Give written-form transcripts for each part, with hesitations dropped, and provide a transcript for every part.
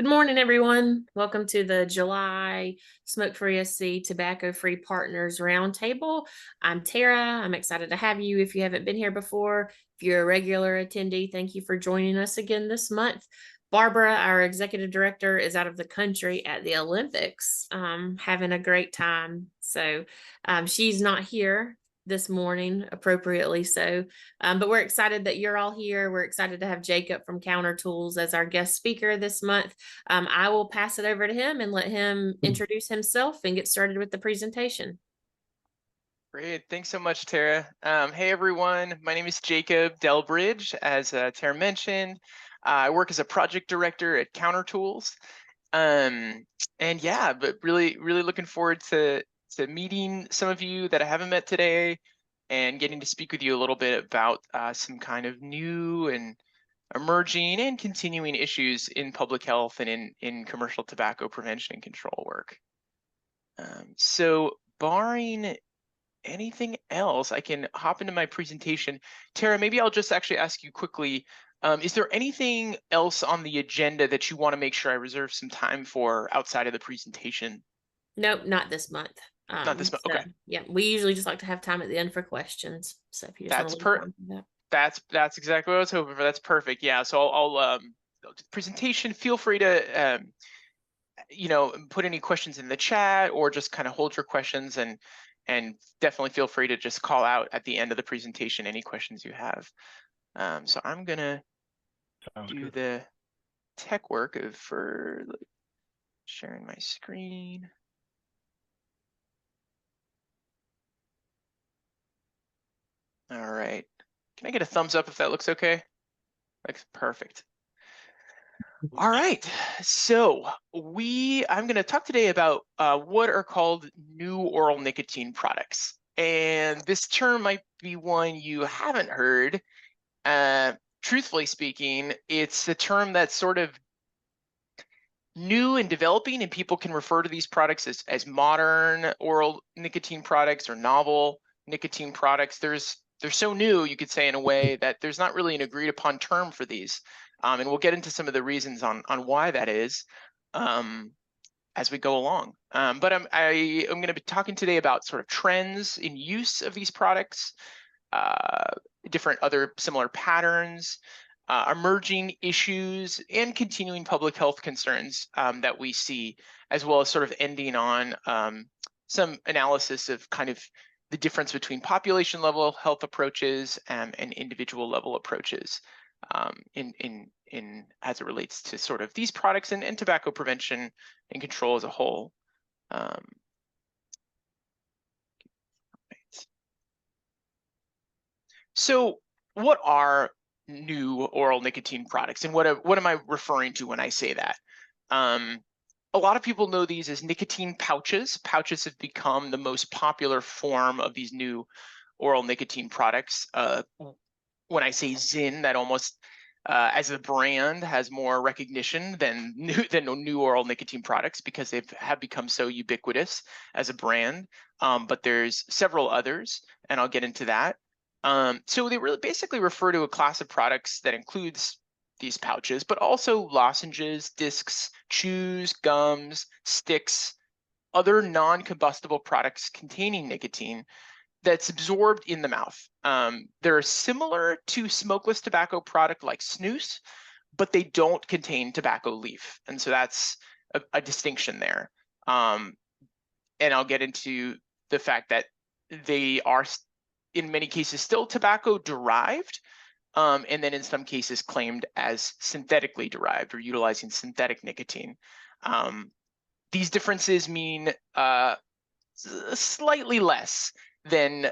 Good morning, everyone. Welcome to the July Smoke-Free SC Tobacco-Free Partners Roundtable. I'm Tara. I'm excited to have you if you haven't been here before. If you're a regular attendee, thank you for joining us again this month. Barbara, our executive director, is out of the country at the Olympics, having a great time. So she's not here this morning, appropriately so. But we're excited that you're all here. We're excited to have Jacob from Counter Tools as our guest speaker this month. I will pass it over to him and let him introduce himself and get started with the presentation. Great. Thanks so much, Tara. Hey, everyone. My name is Jacob Delbridge. As Tara mentioned, I work as a project director at Counter Tools. And yeah, but really looking forward to meeting some of you that I haven't met today and getting to speak with you a little bit about some kind of new and emerging and continuing issues in public health and in commercial tobacco prevention and control work. So barring anything else, I can hop into my presentation. Tara, maybe I'll just actually ask you quickly, is there anything else on the agenda that you want to make sure I reserve some time for outside of the presentation? Nope, not this month. Not this month. Okay, Yeah, we usually just like to have time at the end for questions. So if you just want that's to leave time for that. that's exactly what I was hoping for. That's perfect. Yeah, so I'll presentation. Feel free to put any questions in the chat or just kind of hold your questions and definitely feel free to just call out at the end of the presentation any questions you have. So I'm gonna do the tech work for sharing my screen. All right. Can I get a thumbs up if that looks okay? Looks perfect. All right. So I'm going to talk today about what are called new oral nicotine products. And this term might be one you haven't heard. Truthfully speaking, it's a term that's sort of new and developing, and people can refer to these products as modern oral nicotine products or novel nicotine products. They're so new, you could say, in a way that there's not really an agreed upon term for these. And we'll get into some of the reasons on why that is as we go along. But I'm going to be talking today about sort of trends in use of these products, different other similar patterns, emerging issues, and continuing public health concerns that we see, as well as sort of ending on some analysis of kind of the difference between population level health approaches and individual level approaches in as it relates to sort of these products and tobacco prevention and control as a whole. So what are new oral nicotine products, and what am I referring to when I say that? A lot of people know these as nicotine pouches. Pouches have become the most popular form of these new oral nicotine products. When I say Zyn, that almost as a brand has more recognition than new oral nicotine products because they have become so ubiquitous as a brand. But there's several others, and I'll get into that. So they really basically refer to a class of products that includes these pouches, but also lozenges, discs, chews, gums, sticks, other non-combustible products containing nicotine that's absorbed in the mouth. They're similar to smokeless tobacco product like snus, but they don't contain tobacco leaf. And so that's a distinction there. And I'll get into the fact that they are in many cases still tobacco derived, and then in some cases claimed as synthetically derived or utilizing synthetic nicotine. These differences mean slightly less than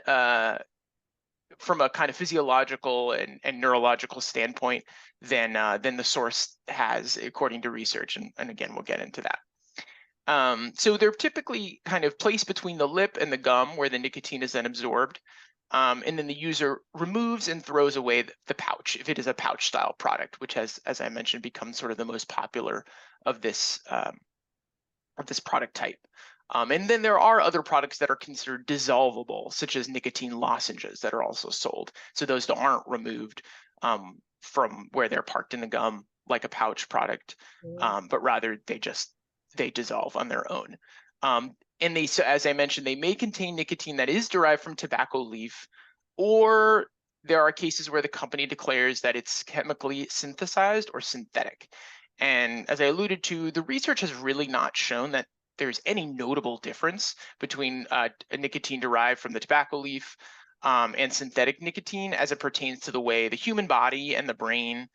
from a kind of physiological and neurological standpoint than the source has, according to research. And again, we'll get into that. So they're typically kind of placed between the lip and the gum where the nicotine is then absorbed. And then the user removes and throws away the pouch if it is a pouch style product, which has, as I mentioned, become sort of the most popular of this product type. And then there are other products that are considered dissolvable, such as nicotine lozenges that are also sold. So those aren't removed from where they're parked in the gum like a pouch product, but rather they dissolve on their own. And they, so as I mentioned, they may contain nicotine that is derived from tobacco leaf, or there are cases where the company declares that it's chemically synthesized or synthetic. And as I alluded to, the research has really not shown that there's any notable difference between a nicotine derived from the tobacco leaf and synthetic nicotine as it pertains to the way the human body and the brain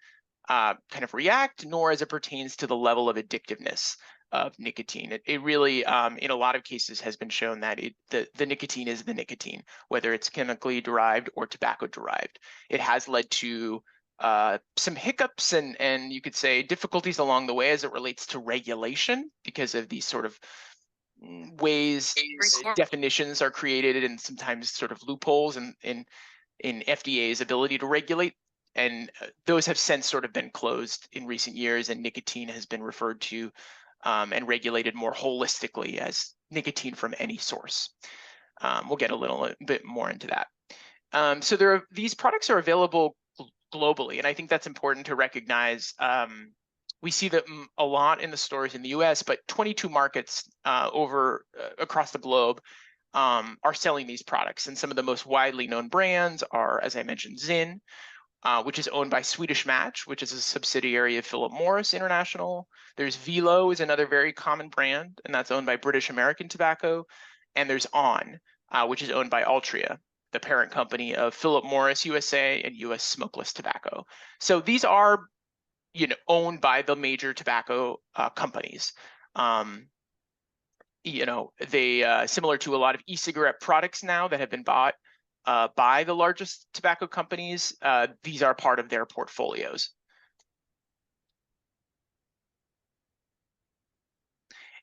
kind of react, nor as it pertains to the level of addictiveness of nicotine. It really, in a lot of cases, has been shown that the nicotine is the nicotine, whether it's chemically derived or tobacco derived. It has led to some hiccups and you could say difficulties along the way as it relates to regulation because of these sort of ways definitions are created and sometimes sort of loopholes in FDA's ability to regulate. And those have since sort of been closed in recent years, and nicotine has been referred to and regulated more holistically as nicotine from any source. We'll get a little bit more into that. So these products are available globally, and I think that's important to recognize. We see them a lot in the stores in the US, but 22 markets across the globe are selling these products. And some of the most widely known brands are, as I mentioned, Zyn, which is owned by Swedish Match, which is a subsidiary of Philip Morris International. There's Velo is another very common brand, and that's owned by British American Tobacco. And there's On, which is owned by Altria, the parent company of Philip Morris USA and US Smokeless Tobacco. So these are, owned by the major tobacco companies. They similar to a lot of e-cigarette products now that have been bought by the largest tobacco companies, these are part of their portfolios.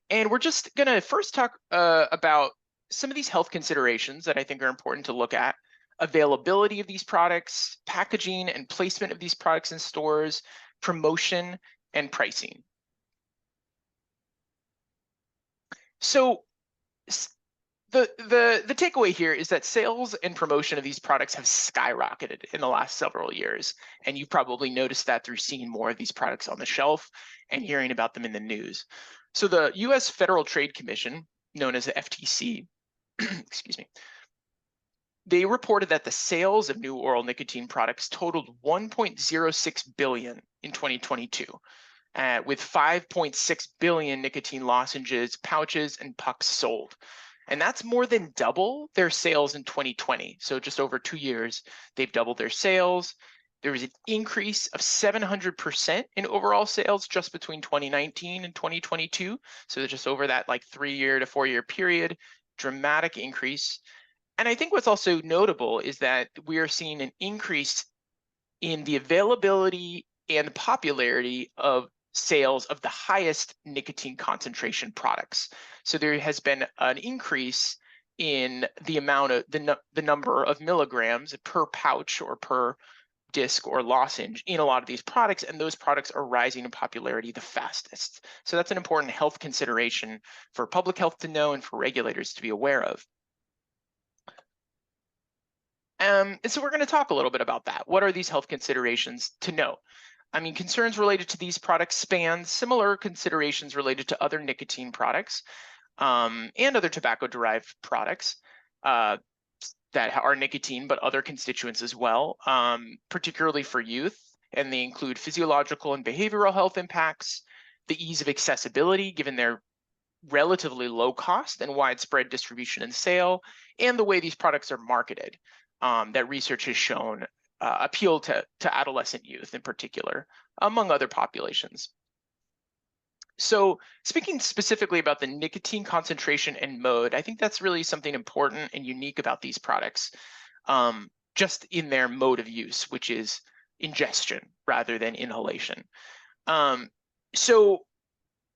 And we're just going to first talk about some of these health considerations that I think are important to look at: availability of these products, packaging and placement of these products in stores, promotion, and pricing. So the takeaway here is that sales and promotion of these products have skyrocketed in the last several years, and you've probably noticed that through seeing more of these products on the shelf and hearing about them in the news. So the U.S. Federal Trade Commission, known as the FTC, excuse me, they reported that the sales of new oral nicotine products totaled $1.06 billion in 2022. With 5.6 billion nicotine lozenges, pouches, and pucks sold. And that's more than double their sales in 2020. So just over 2 years, they've doubled their sales. There was an increase of 700% in overall sales just between 2019 and 2022. So just over that 3-year to 4-year period, dramatic increase. And I think what's also notable is that we are seeing an increase in the availability and popularity of sales of the highest nicotine concentration products. So there has been an increase in the amount of the number of milligrams per pouch or per disc or lozenge in a lot of these products, and those products are rising in popularity the fastest. So that's an important health consideration for public health to know and for regulators to be aware of. And so we're going to talk a little bit about that. What are these health considerations to know? I mean, concerns related to these products span similar considerations related to other nicotine products and other tobacco-derived products that are nicotine, but other constituents as well, particularly for youth. And they include physiological and behavioral health impacts, the ease of accessibility, given their relatively low cost and widespread distribution and sale, and the way these products are marketed, that research has shown appeal to adolescent youth in particular, among other populations. So speaking specifically about the nicotine concentration and mode, I think that's really something important and unique about these products, just in their mode of use, which is ingestion rather than inhalation. So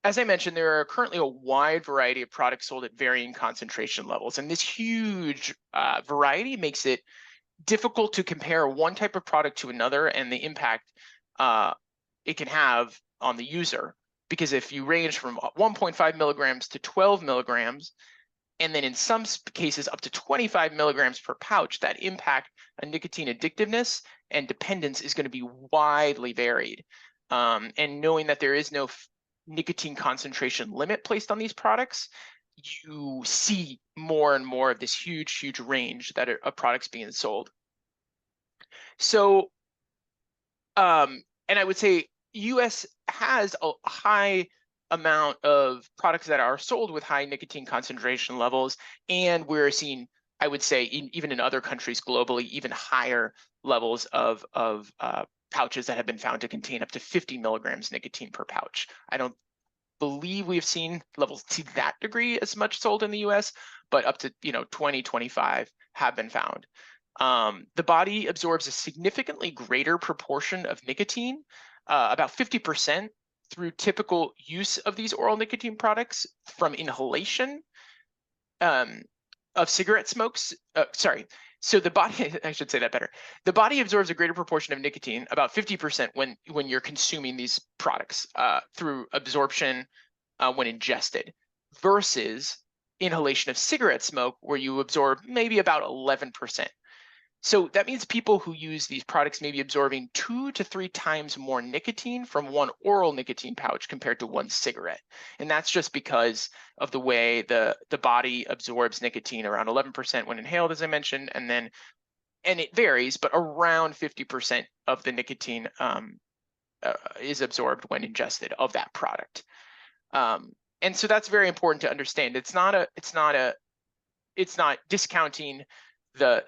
as I mentioned, there are currently a wide variety of products sold at varying concentration levels, and this huge variety makes it difficult to compare one type of product to another and the impact it can have on the user. Because if you range from 1.5 milligrams to 12 milligrams, and then in some cases up to 25 milligrams per pouch, that impact on nicotine addictiveness and dependence is going to be widely varied. and knowing that there is no nicotine concentration limit placed on these products, you see more and more of this huge range that are, of products being sold. So, and I would say US has a high amount of products that are sold with high nicotine concentration levels, and we're seeing, I would say, even in other countries globally, even higher levels of pouches that have been found to contain up to 50 milligrams nicotine per pouch. I don't believe we've seen levels to that degree as much sold in the US, but up to 20, 25 have been found. The body absorbs a significantly greater proportion of nicotine, about 50%, through typical use of these oral nicotine products from inhalation um, of cigarette smokes. Sorry. So the body, I should say that better. The body absorbs a greater proportion of nicotine, about 50%, when you're consuming these products through absorption when ingested, versus inhalation of cigarette smoke, where you absorb maybe about 11%. So that means people who use these products may be absorbing 2 to 3 times more nicotine from one oral nicotine pouch compared to one cigarette. And that's just because of the way the body absorbs nicotine, around 11% when inhaled, as I mentioned, and it varies, but around 50% of the nicotine is absorbed when ingested of that product. And so that's very important to understand. It's not discounting the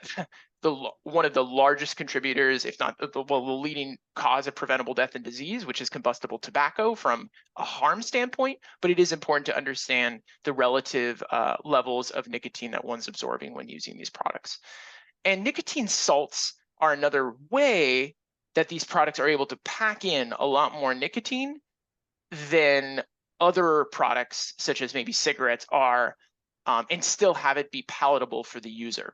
one of the largest contributors, if not the leading cause of preventable death and disease, which is combustible tobacco, from a harm standpoint. But it is important to understand the relative levels of nicotine that one's absorbing when using these products. And nicotine salts are another way that these products are able to pack in a lot more nicotine than other products, such as maybe cigarettes, are, and still have it be palatable for the user.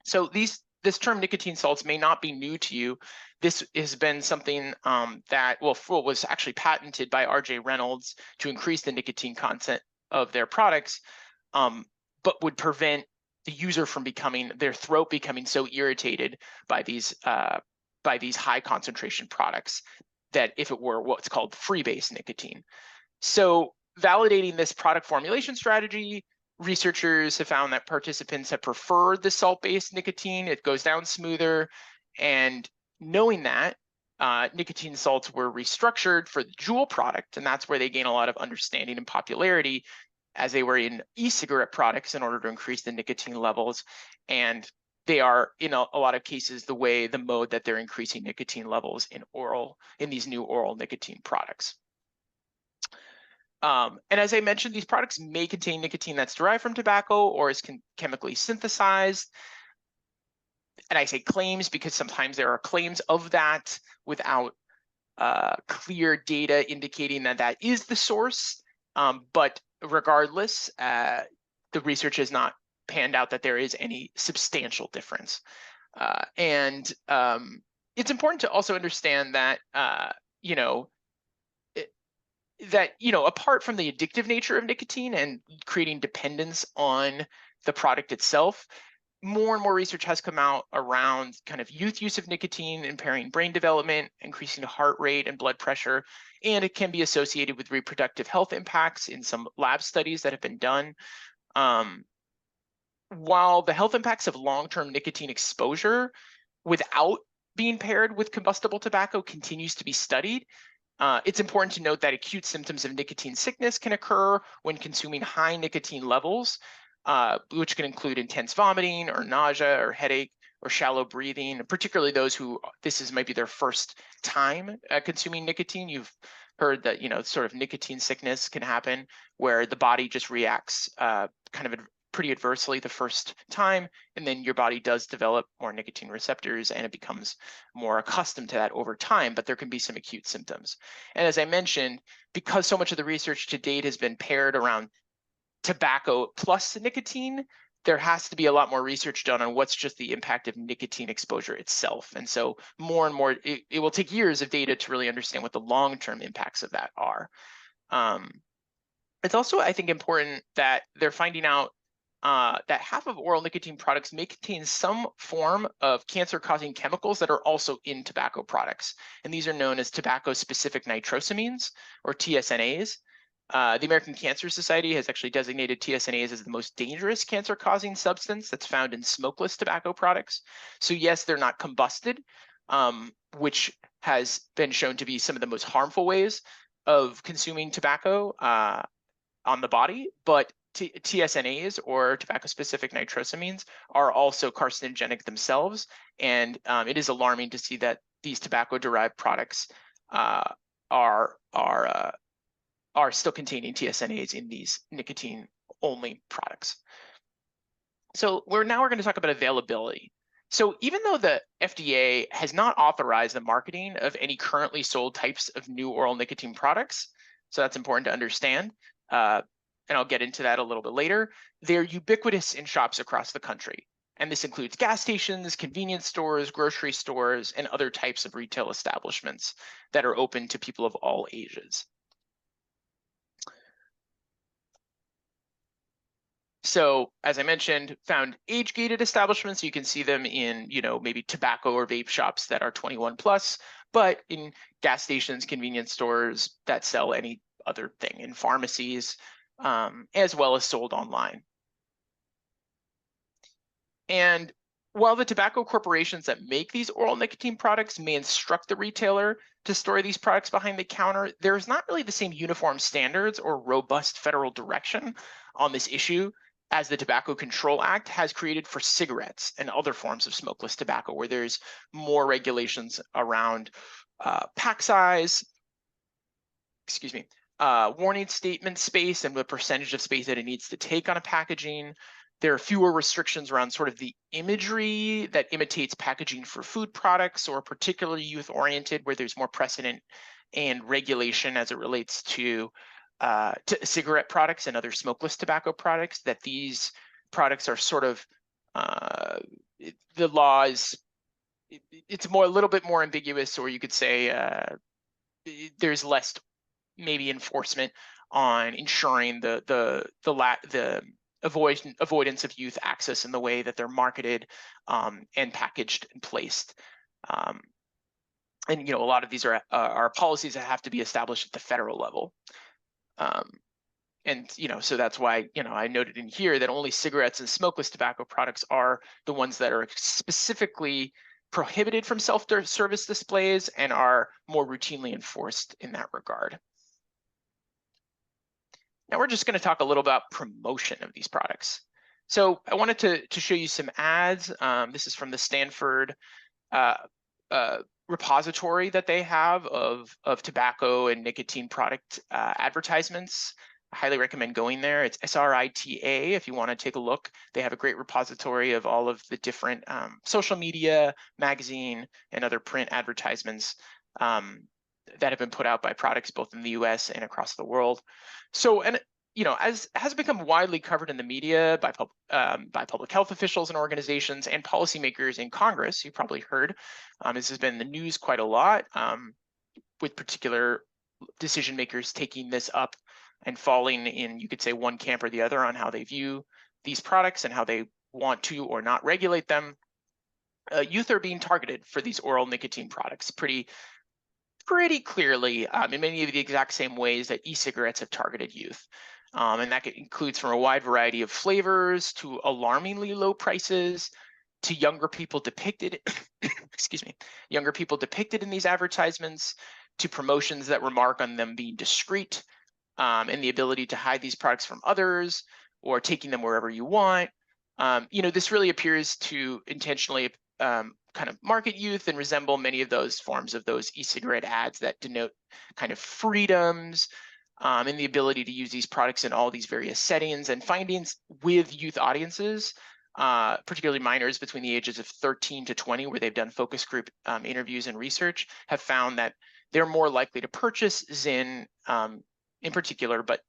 So this term nicotine salts may not be new to you. This has been something that was actually patented by R.J. Reynolds to increase the nicotine content of their products, but would prevent the user from their throat becoming so irritated by these high concentration products that if it were what's called freebase nicotine. So validating this product formulation strategy, researchers have found that participants have preferred the salt-based nicotine. It goes down smoother. And knowing that, nicotine salts were restructured for the Juul product, and that's where they gain a lot of understanding and popularity, as they were in e-cigarette products, in order to increase the nicotine levels. And they are, in a lot of cases, the mode that they're increasing nicotine levels in these new oral nicotine products. And as I mentioned, these products may contain nicotine that's derived from tobacco or is chemically synthesized. And I say claims because sometimes there are claims of that without clear data indicating that that is the source. But regardless, the research has not panned out that there is any substantial difference. And it's important to also understand that, apart from the addictive nature of nicotine and creating dependence on the product itself, more and more research has come out around kind of youth use of nicotine, impairing brain development, increasing heart rate and blood pressure, and it can be associated with reproductive health impacts in some lab studies that have been done. While the health impacts of long-term nicotine exposure without being paired with combustible tobacco continues to be studied, it's important to note that acute symptoms of nicotine sickness can occur when consuming high nicotine levels, which can include intense vomiting or nausea or headache or shallow breathing, particularly those who might be their first time consuming nicotine. You've heard that, sort of nicotine sickness can happen where the body just reacts kind of pretty adversely the first time, and then your body does develop more nicotine receptors and it becomes more accustomed to that over time, but there can be some acute symptoms. And as I mentioned, because so much of the research to date has been paired around tobacco plus nicotine, there has to be a lot more research done on what's just the impact of nicotine exposure itself. And so more and more, it will take years of data to really understand what the long-term impacts of that are. It's also, I think, important that they're finding out that half of oral nicotine products may contain some form of cancer-causing chemicals that are also in tobacco products. And these are known as tobacco-specific nitrosamines, or TSNAs. The American Cancer Society has actually designated TSNAs as the most dangerous cancer-causing substance that's found in smokeless tobacco products. So yes, they're not combusted, which has been shown to be some of the most harmful ways of consuming tobacco on the body, but TSNAs, or tobacco-specific nitrosamines, are also carcinogenic themselves, and it is alarming to see that these tobacco-derived products are still containing TSNAs in these nicotine-only products. So we're going to talk about availability. So even though the FDA has not authorized the marketing of any currently sold types of new oral nicotine products, so that's important to understand, and I'll get into that a little bit later, they're ubiquitous in shops across the country. And this includes gas stations, convenience stores, grocery stores, and other types of retail establishments that are open to people of all ages. So as I mentioned, found age-gated establishments. You can see them in, maybe tobacco or vape shops that are 21 plus, but in gas stations, convenience stores that sell any other thing, in pharmacies, as well as sold online. And while the tobacco corporations that make these oral nicotine products may instruct the retailer to store these products behind the counter, there's not really the same uniform standards or robust federal direction on this issue as the Tobacco Control Act has created for cigarettes and other forms of smokeless tobacco, where there's more regulations around pack size, warning statement space and the percentage of space that it needs to take on a packaging. There are fewer restrictions around sort of the imagery that imitates packaging for food products, or particularly youth-oriented, where there's more precedent and regulation as it relates to cigarette products and other smokeless tobacco products, that these products are sort of, the law is, it's a little bit more ambiguous, or you could say there's less maybe enforcement on ensuring the avoidance of youth access in the way that they're marketed and packaged and placed. And a lot of these are policies that have to be established at the federal level. And so that's why I noted in here that only cigarettes and smokeless tobacco products are the ones that are specifically prohibited from self-service displays and are more routinely enforced in that regard. Now we're just going to talk a little about promotion of these products. So I wanted to show you some ads. This is from the Stanford repository that they have of tobacco and nicotine product advertisements. I highly recommend going there. It's SRITA if you want to take a look. They have a great repository of all of the different social media, magazine, and other print advertisements that have been put out by products both in the US and across the world. So, and as has become widely covered in the media by public health officials and organizations and policymakers in Congress, you probably heard, this has been in the news quite a lot, with particular decision makers taking this up and falling in, you could say, one camp or the other on how they view these products and how they want to or not regulate them. Youth are being targeted for these oral nicotine products pretty clearly, in many of the exact same ways that e-cigarettes have targeted youth. And that includes from a wide variety of flavors to alarmingly low prices to younger people depicted, younger people depicted in these advertisements, to promotions that remark on them being discreet, and the ability to hide these products from others or taking them wherever you want. This really appears to intentionally kind of market youth and resemble many of those forms of those e-cigarette ads that denote kind of freedoms and the ability to use these products in all these various settings. And findings with youth audiences, particularly minors between the ages of 13 to 20, where they've done focus group interviews and research, have found that they're more likely to purchase Zyn in particular, but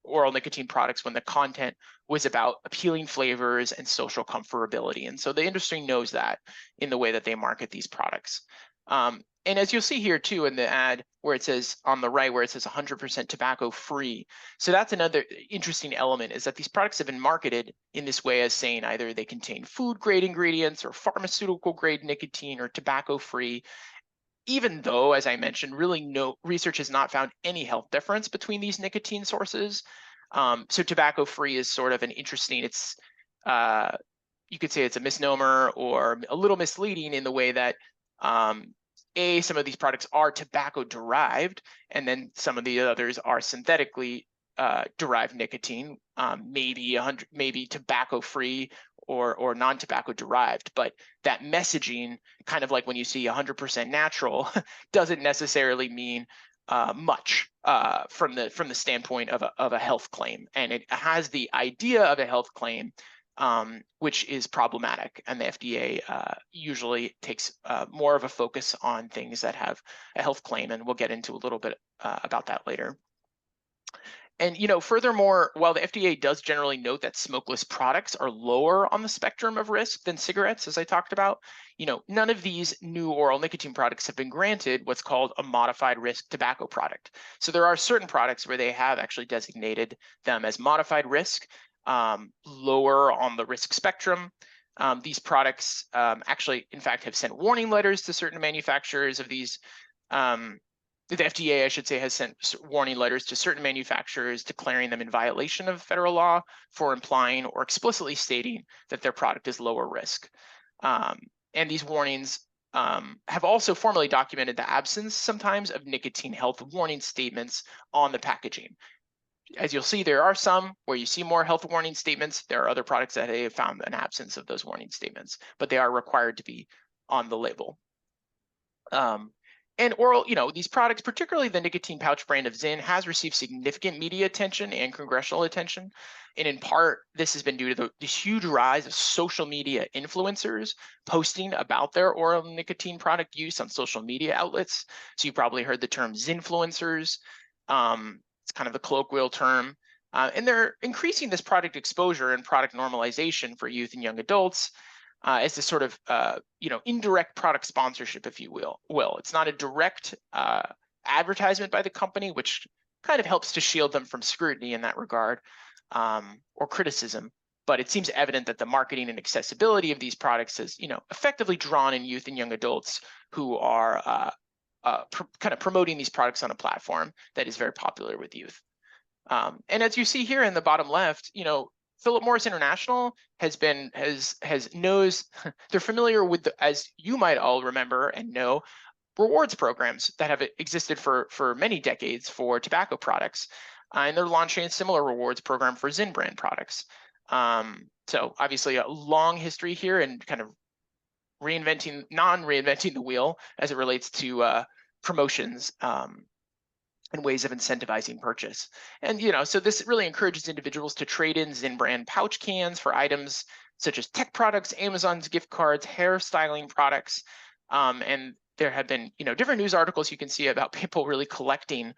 oral nicotine products when the content was about appealing flavors and social comfortability. And so the industry knows that in the way that they market these products. And as you'll see here too in the ad where it says on the right, where it says 100% tobacco free. So that's another interesting element, is that these products have been marketed in this way as saying either they contain food grade ingredients or pharmaceutical grade nicotine or tobacco free, even though, as I mentioned, really no research has not found any health difference between these nicotine sources. So tobacco free is sort of an interesting, you could say it's a misnomer or a little misleading in the way that some of these products are tobacco derived, and then some of the others are synthetically derived nicotine, maybe tobacco free or non-tobacco derived. But that messaging, kind of like when you see 100% natural, doesn't necessarily mean much from the standpoint of a health claim, and it has the idea of a health claim, which is problematic. And the FDA usually takes more of a focus on things that have a health claim, and we'll get into a little bit about that later. And furthermore, while the FDA does generally note that smokeless products are lower on the spectrum of risk than cigarettes, as I talked about, none of these new oral nicotine products have been granted what's called a modified risk tobacco product. So there are certain products where they have actually designated them as modified risk, lower on the risk spectrum. These products actually, in fact, have sent warning letters to certain manufacturers of these. The FDA, I should say, has sent warning letters to certain manufacturers declaring them in violation of federal law for implying or explicitly stating that their product is lower risk. And these warnings have also formally documented the absence sometimes of nicotine health warning statements on the packaging. As you'll see, there are some where you see more health warning statements. There are other products that they have found an absence of those warning statements, but they are required to be on the label. And oral, these products, particularly the nicotine pouch brand of Zyn, has received significant media attention and congressional attention. And in part, this has been due to this huge rise of social media influencers posting about their oral nicotine product use on social media outlets. So you probably heard the term Zinfluencers. It's kind of the colloquial term. And they're increasing this product exposure and product normalization for youth and young adults. As this sort of indirect product sponsorship, if you will. It's not a direct advertisement by the company, which kind of helps to shield them from scrutiny in that regard, or criticism. But it seems evident that the marketing and accessibility of these products has effectively drawn in youth and young adults who are kind of promoting these products on a platform that is very popular with youth. And as you see here in the bottom left, Philip Morris International knows they're familiar with as you might all remember and know, rewards programs that have existed for many decades for tobacco products, and they're launching a similar rewards program for Zyn brand products. So obviously a long history here and kind of non-reinventing the wheel as it relates to promotions and ways of incentivizing purchase. And so this really encourages individuals to trade in Zyn brand pouch cans for items such as tech products, Amazon's gift cards, hair styling products. And there have been different news articles you can see about people really collecting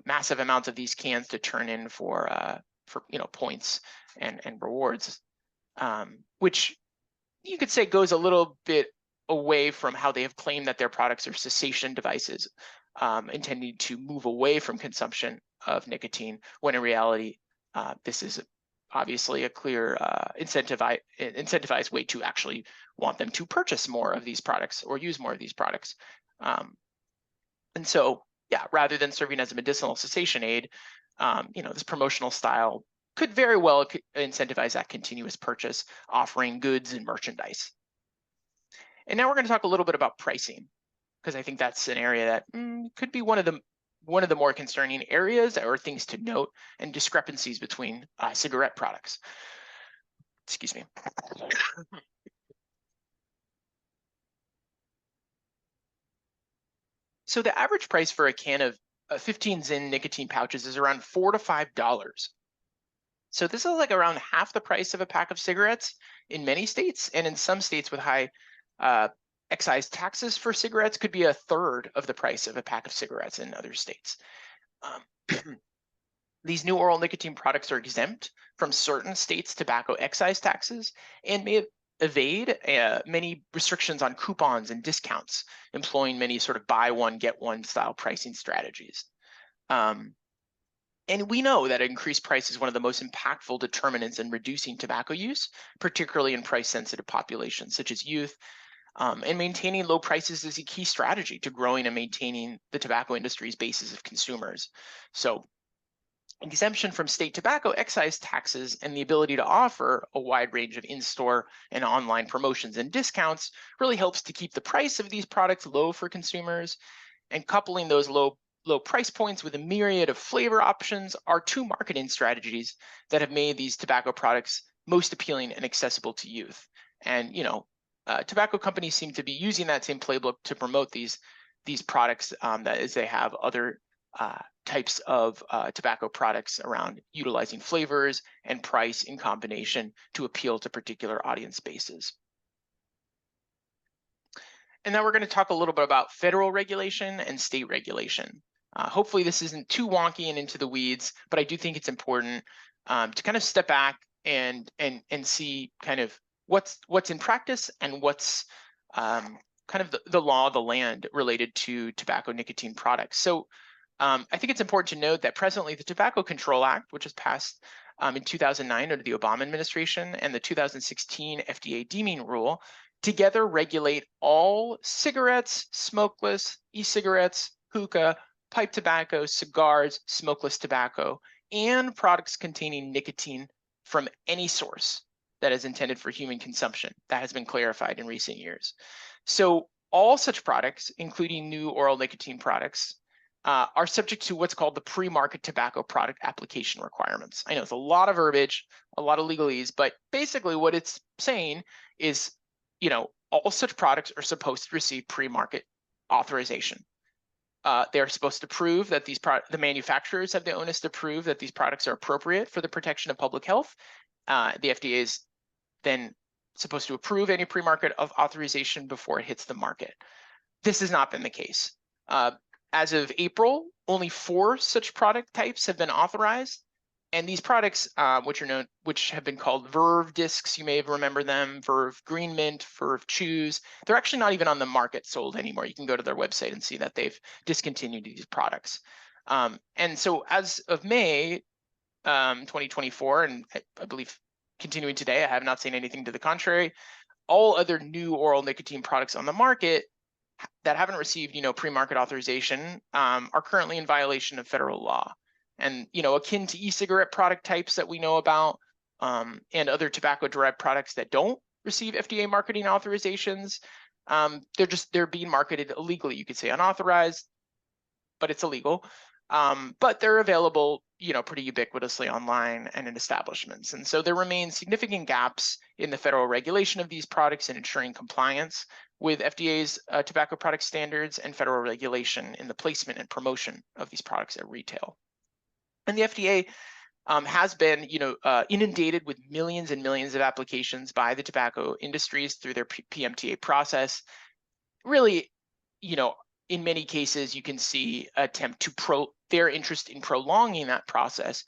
massive amounts of these cans to turn in for points and rewards, which you could say goes a little bit away from how they have claimed that their products are cessation devices, intending to move away from consumption of nicotine, when in reality, this is obviously a clear incentivized way to actually want them to purchase more of these products or use more of these products. And so, yeah, rather than serving as a medicinal cessation aid, this promotional style could very well incentivize that continuous purchase, offering goods and merchandise. And now we're going to talk a little bit about pricing, because I think that's an area that could be one of the more concerning areas or things to note, and discrepancies between cigarette products. Excuse me. So the average price for a can of 15 Zyn nicotine pouches is around $4 to $5. So this is like around half the price of a pack of cigarettes in many states, and in some states with high excise taxes for cigarettes could be a third of the price of a pack of cigarettes in other states. These new oral nicotine products are exempt from certain states' tobacco excise taxes and may evade many restrictions on coupons and discounts, employing many sort of buy one, get one style pricing strategies. And we know that increased price is one of the most impactful determinants in reducing tobacco use, particularly in price-sensitive populations such as youth. And maintaining low prices is a key strategy to growing and maintaining the tobacco industry's basis of consumers. So exemption from state tobacco excise taxes and the ability to offer a wide range of in-store and online promotions and discounts really helps to keep the price of these products low for consumers. And coupling those low price points with a myriad of flavor options are two marketing strategies that have made these tobacco products most appealing and accessible to youth. And tobacco companies seem to be using that same playbook to promote these products, that is, they have other types of tobacco products around utilizing flavors and price in combination to appeal to particular audience bases. And now we're going to talk a little bit about federal regulation and state regulation. Hopefully this isn't too wonky and into the weeds, but I do think it's important to kind of step back and see kind of what's in practice and what's kind of the law of the land related to tobacco nicotine products. So I think it's important to note that presently the Tobacco Control Act, which was passed in 2009 under the Obama administration, and the 2016 FDA deeming rule together regulate all cigarettes, smokeless, e-cigarettes, hookah, pipe tobacco, cigars, smokeless tobacco, and products containing nicotine from any source that is intended for human consumption. That has been clarified in recent years. So all such products, including new oral nicotine products, are subject to what's called the pre-market tobacco product application requirements. I know it's a lot of verbiage, a lot of legalese, but basically what it's saying is, all such products are supposed to receive pre-market authorization. They're supposed to prove that the manufacturers have the onus to prove that these products are appropriate for the protection of public health. The FDA is then supposed to approve any pre-market of authorization before it hits the market. This has not been the case. As of April, only 4 such product types have been authorized. And these products, which have been called Verve discs, you may remember them, Verve Green Mint, Verve Chews, they're actually not even on the market sold anymore. You can go to their website and see that they've discontinued these products. And so as of May 2024, and I believe continuing today, I have not seen anything to the contrary, all other new oral nicotine products on the market that haven't received, pre-market authorization are currently in violation of federal law. And, akin to e-cigarette product types that we know about and other tobacco-derived products that don't receive FDA marketing authorizations, they're being marketed illegally. You could say unauthorized, but it's illegal. But they're available, pretty ubiquitously online and in establishments. And so there remain significant gaps in the federal regulation of these products and ensuring compliance with FDA's tobacco product standards and federal regulation in the placement and promotion of these products at retail. And the FDA has been, inundated with millions and millions of applications by the tobacco industries through their PMTA process. Really, in many cases, you can see attempt to their interest in prolonging that process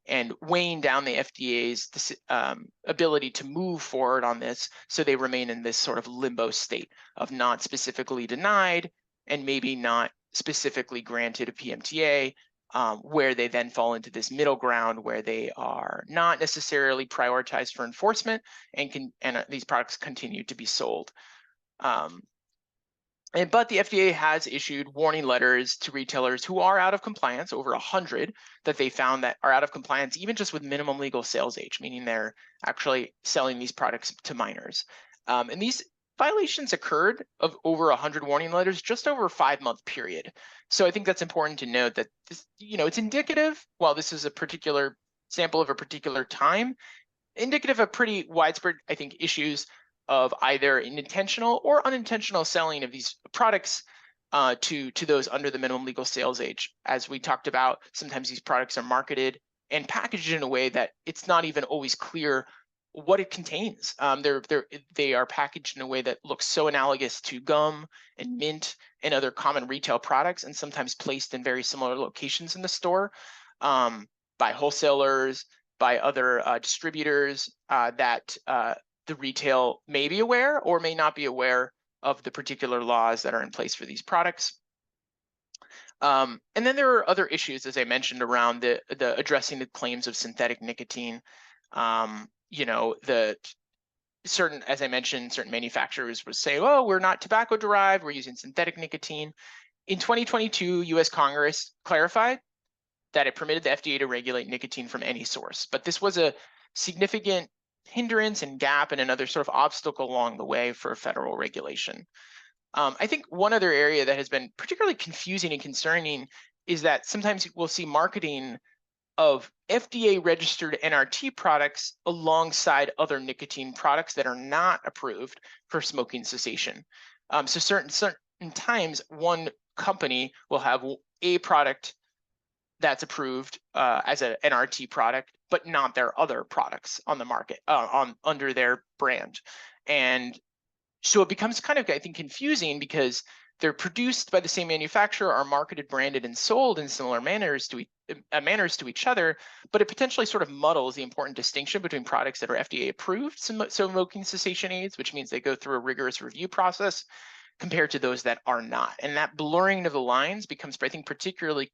and weighing down the FDA's ability to move forward on this, so they remain in this sort of limbo state of not specifically denied and maybe not specifically granted a PMTA, where they then fall into this middle ground where they are not necessarily prioritized for enforcement and these products continue to be sold. But the FDA has issued warning letters to retailers who are out of compliance, over 100 that they found that are out of compliance, even just with minimum legal sales age, meaning they're actually selling these products to minors. And these violations occurred of over 100 warning letters just over a 5-month period. So I think that's important to note that this, it's indicative, while this is a particular sample of a particular time, indicative of pretty widespread, I think, issues of either intentional or unintentional selling of these products to those under the minimum legal sales age. As we talked about, sometimes these products are marketed and packaged in a way that it's not even always clear what it contains. They are packaged in a way that looks so analogous to gum and mint and other common retail products, and sometimes placed in very similar locations in the store by wholesalers, by other distributors that the retail may be aware or may not be aware of the particular laws that are in place for these products. And then there are other issues, as I mentioned, around the addressing the claims of synthetic nicotine. The certain, as I mentioned, certain manufacturers would say, "Oh, we're not tobacco derived, we're using synthetic nicotine." In 2022, US Congress clarified that it permitted the FDA to regulate nicotine from any source. But this was a significant hindrance and gap and another sort of obstacle along the way for federal regulation. I think one other area that has been particularly confusing and concerning is that sometimes we'll see marketing of FDA registered NRT products alongside other nicotine products that are not approved for smoking cessation. So certain times one company will have a product that's approved as an NRT product, but not their other products on the market under their brand. And so it becomes kind of, I think, confusing because they're produced by the same manufacturer, are marketed, branded, and sold in similar manners to each other, but it potentially sort of muddles the important distinction between products that are FDA approved smoking cessation aids, which means they go through a rigorous review process, compared to those that are not. And that blurring of the lines becomes, I think, particularly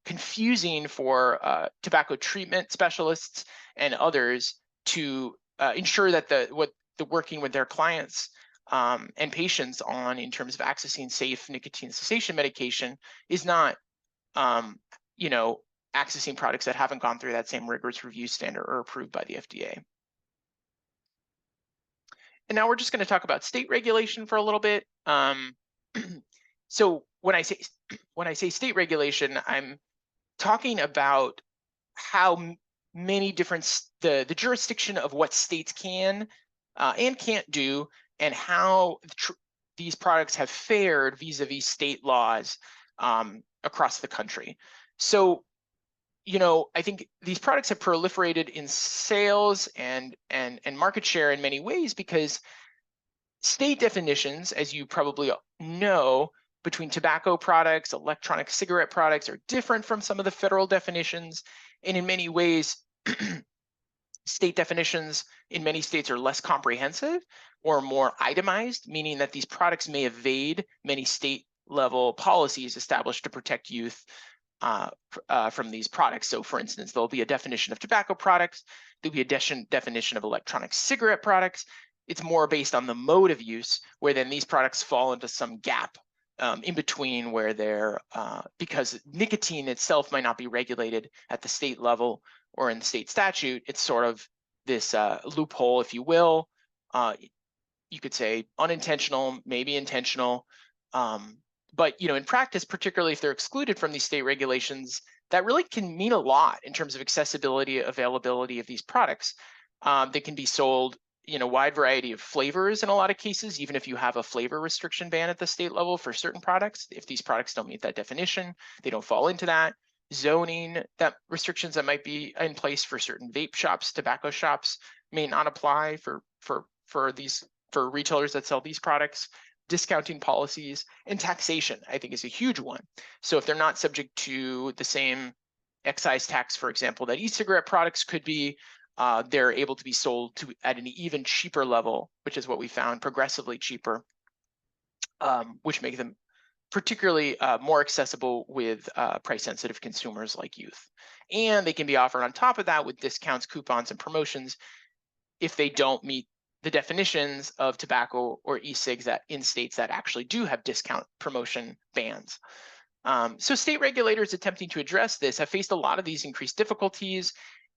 confusing for tobacco treatment specialists and others to ensure that the working with their clients and patients on in terms of accessing safe nicotine cessation medication is not, accessing products that haven't gone through that same rigorous review standard or approved by the FDA. And now we're just going to talk about state regulation for a little bit. So when I say state regulation, I'm talking about how many different the jurisdiction of what states can and can't do, and how these products have fared vis-a-vis state laws across the country. So, I think these products have proliferated in sales and market share in many ways because state definitions, as you probably know, between tobacco products, electronic cigarette products are different from some of the federal definitions. And in many ways, state definitions in many states are less comprehensive or more itemized, meaning that these products may evade many state level policies established to protect youth from these products. So for instance, there'll be a definition of tobacco products, there'll be a definition of electronic cigarette products. It's more based on the mode of use, where then these products fall into some gap in between where they're, because nicotine itself might not be regulated at the state level or in the state statute. It's sort of this loophole, if you will. You could say unintentional, maybe intentional. But in practice, particularly if they're excluded from these state regulations, that really can mean a lot in terms of accessibility, availability of these products. They can be sold in a wide variety of flavors in a lot of cases, even if you have a flavor restriction ban at the state level for certain products. If these products don't meet that definition, they don't fall into that. Zoning, that restrictions that might be in place for certain vape shops, tobacco shops, may not apply for retailers that sell these products. Discounting policies and taxation, I think, is a huge one. So if they're not subject to the same excise tax, for example, that e-cigarette products could be, they're able to be sold at an even cheaper level, which is what we found, progressively cheaper, which make them particularly more accessible with price-sensitive consumers like youth. And they can be offered on top of that with discounts, coupons, and promotions if they don't meet the definitions of tobacco or e-cigs that in states that actually do have discount promotion bans. So state regulators attempting to address this have faced a lot of these increased difficulties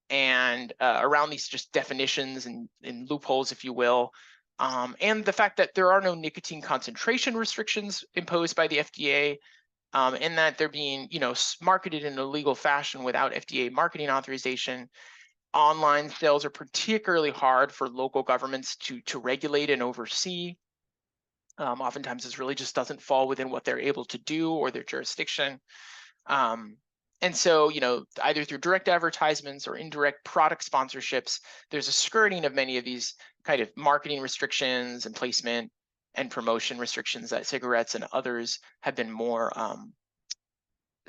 and around these just definitions and loopholes, if you will. And the fact that there are no nicotine concentration restrictions imposed by the FDA, and that they're being, marketed in a legal fashion without FDA marketing authorization. Online sales are particularly hard for local governments to regulate and oversee. Oftentimes, this really just doesn't fall within what they're able to do or their jurisdiction. And so, either through direct advertisements or indirect product sponsorships, there's a skirting of many of these kind of marketing restrictions and placement and promotion restrictions that cigarettes and others have been more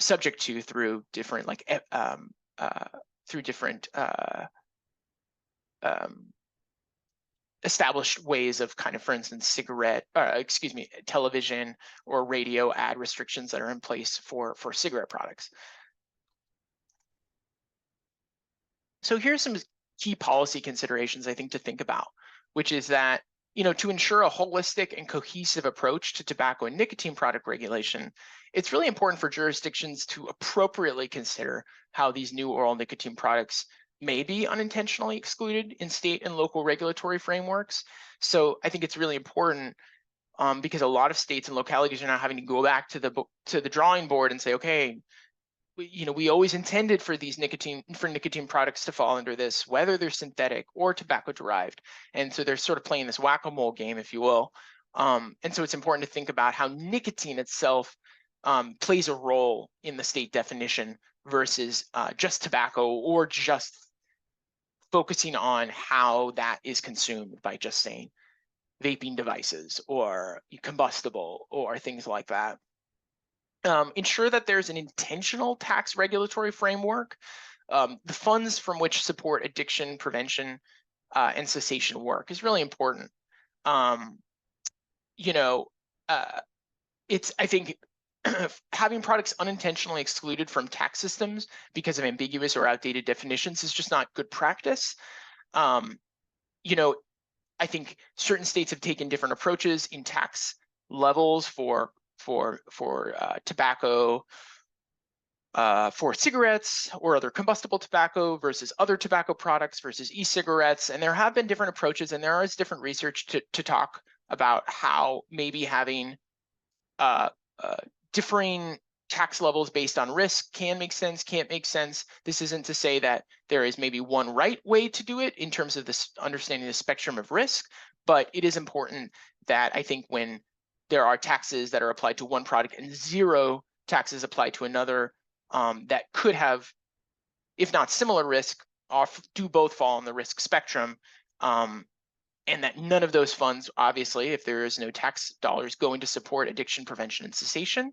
subject to through different established ways of kind of, for instance, television or radio ad restrictions that are in place for cigarette products. So here's some key policy considerations I think to think about, which is that, to ensure a holistic and cohesive approach to tobacco and nicotine product regulation, it's really important for jurisdictions to appropriately consider how these new oral nicotine products may be unintentionally excluded in state and local regulatory frameworks. So I think it's really important because a lot of states and localities are now having to go back to the drawing board and say, okay, we always intended for these nicotine products to fall under this, whether they're synthetic or tobacco derived. And so they're sort of playing this whack-a-mole game, if you will. And so it's important to think about how nicotine itself plays a role in the state definition versus just tobacco, or just focusing on how that is consumed by just saying vaping devices or combustible or things like that. Ensure that there's an intentional tax regulatory framework. The funds from which support addiction prevention and cessation work is really important. It's, I think, having products unintentionally excluded from tax systems because of ambiguous or outdated definitions is just not good practice. I think certain states have taken different approaches in tax levels for tobacco, for cigarettes or other combustible tobacco versus other tobacco products versus e-cigarettes. And there have been different approaches, and there is different research to talk about how maybe having differing tax levels based on risk can make sense, can't make sense. This isn't to say that there is maybe one right way to do it in terms of this understanding the spectrum of risk, but it is important that I think when there are taxes that are applied to one product and zero taxes applied to another, that could have, if not similar risk, do both fall on the risk spectrum, and that none of those funds, obviously, if there is no tax dollars going to support addiction prevention and cessation,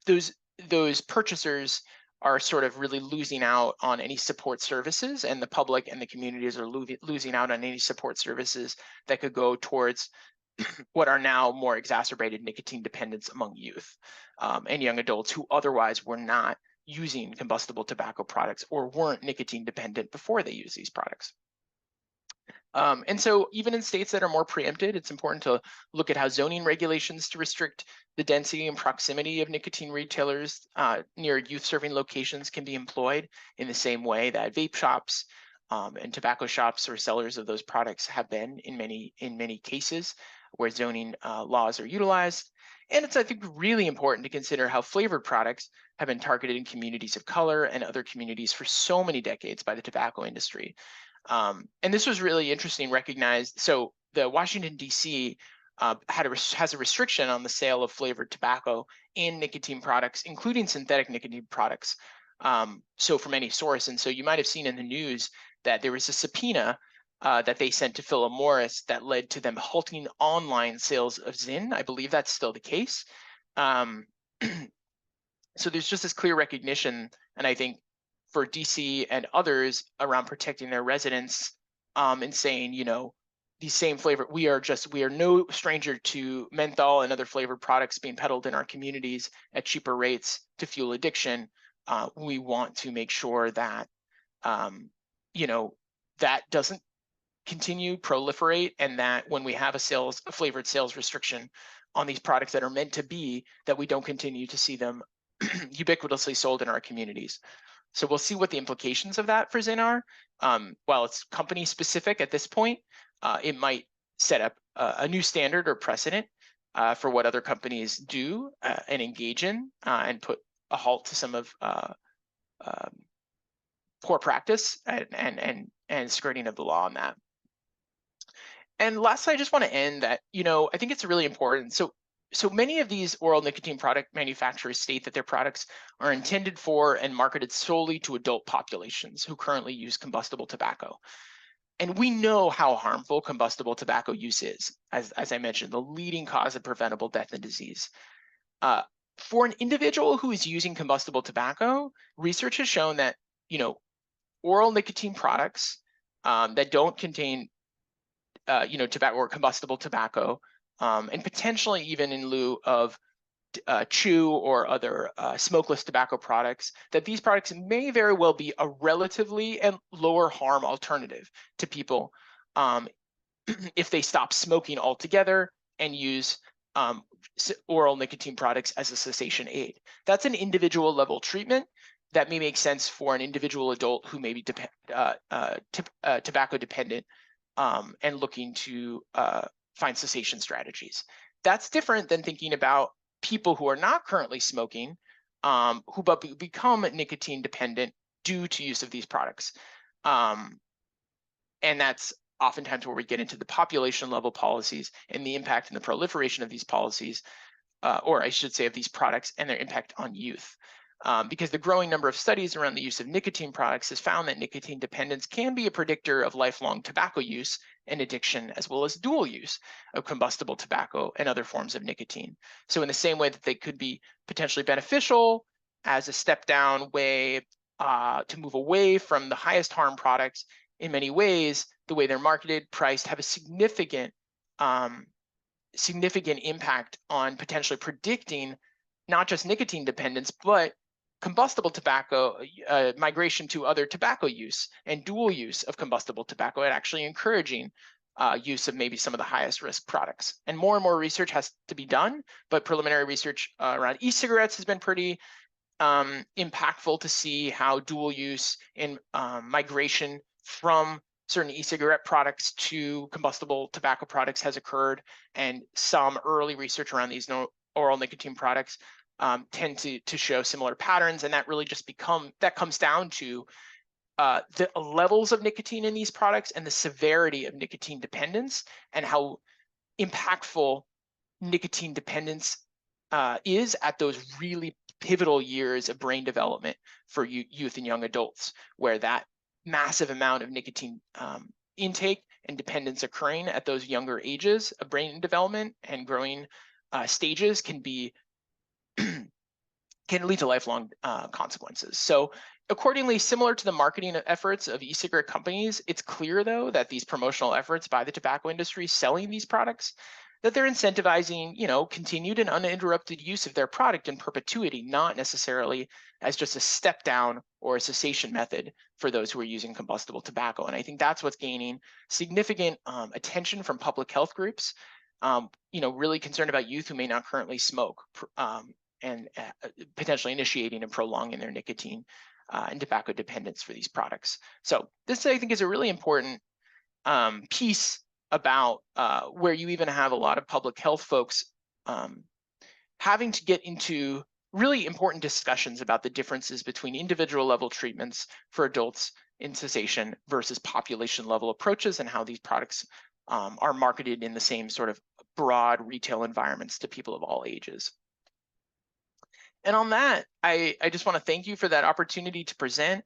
those purchasers are sort of really losing out on any support services, and the public and the communities are losing out on any support services that could go towards what are now more exacerbated nicotine dependence among youth and young adults who otherwise were not using combustible tobacco products or weren't nicotine dependent before they use these products. And so even in states that are more preempted, it's important to look at how zoning regulations to restrict the density and proximity of nicotine retailers near youth serving locations can be employed in the same way that vape shops and tobacco shops or sellers of those products have been in many cases where zoning laws are utilized. And it's, I think, really important to consider how flavored products have been targeted in communities of color and other communities for so many decades by the tobacco industry. And this was really interesting, recognized. So the Washington, D.C. Has a restriction on the sale of flavored tobacco and nicotine products, including synthetic nicotine products, so from any source. And so you might have seen in the news that there was a subpoena that they sent to Philip Morris that led to them halting online sales of Zyn. I believe that's still the case. So there's just this clear recognition, and I think for DC and others around protecting their residents and saying, these same flavor, we are no stranger to menthol and other flavored products being peddled in our communities at cheaper rates to fuel addiction. We want to make sure that, that doesn't continue proliferate, and that when we have a flavored sales restriction on these products that are meant to be, that we don't continue to see them ubiquitously sold in our communities. So we'll see what the implications of that for Zyn are. While it's company specific at this point, it might set up a new standard or precedent for what other companies do and engage in, and put a halt to some of poor practice and skirting of the law on that. And lastly, I just want to end that, I think it's really important. So many of these oral nicotine product manufacturers state that their products are intended for and marketed solely to adult populations who currently use combustible tobacco. And we know how harmful combustible tobacco use is, as I mentioned, the leading cause of preventable death and disease. For an individual who is using combustible tobacco, research has shown that, oral nicotine products that don't contain tobacco or combustible tobacco, and potentially even in lieu of chew or other smokeless tobacco products, that these products may very well be a relatively and lower harm alternative to people if they stop smoking altogether and use oral nicotine products as a cessation aid. That's an individual level treatment that may make sense for an individual adult who may be tobacco dependent and looking to find cessation strategies. That's different than thinking about people who are not currently smoking, who become nicotine dependent due to use of these products. And that's oftentimes where we get into the population level policies and the impact and the proliferation of these policies, or I should say of these products and their impact on youth. Because the growing number of studies around the use of nicotine products has found that nicotine dependence can be a predictor of lifelong tobacco use and addiction, as well as dual use of combustible tobacco and other forms of nicotine. So in the same way that they could be potentially beneficial as a step down way to move away from the highest harm products, in many ways, the way they're marketed, priced, have a significant impact on potentially predicting not just nicotine dependence, but combustible tobacco migration to other tobacco use and dual use of combustible tobacco, and actually encouraging use of maybe some of the highest risk products. And more research has to be done, but preliminary research around e-cigarettes has been pretty impactful to see how dual use and migration from certain e-cigarette products to combustible tobacco products has occurred, and some early research around these oral nicotine products tend to show similar patterns, and that really just comes down to the levels of nicotine in these products and the severity of nicotine dependence, and how impactful nicotine dependence is at those really pivotal years of brain development for youth and young adults, where that massive amount of nicotine intake and dependence occurring at those younger ages of brain development and growing stages can lead to lifelong consequences. So accordingly, similar to the marketing efforts of e-cigarette companies, it's clear though that these promotional efforts by the tobacco industry selling these products, that they're incentivizing, continued and uninterrupted use of their product in perpetuity, not necessarily as just a step down or a cessation method for those who are using combustible tobacco. And I think that's what's gaining significant attention from public health groups, really concerned about youth who may not currently smoke, and potentially initiating and prolonging their nicotine and tobacco dependence for these products. So this, I think, is a really important piece about where you even have a lot of public health folks having to get into really important discussions about the differences between individual level treatments for adults in cessation versus population level approaches, and how these products are marketed in the same sort of broad retail environments to people of all ages. And on that, I just want to thank you for that opportunity to present.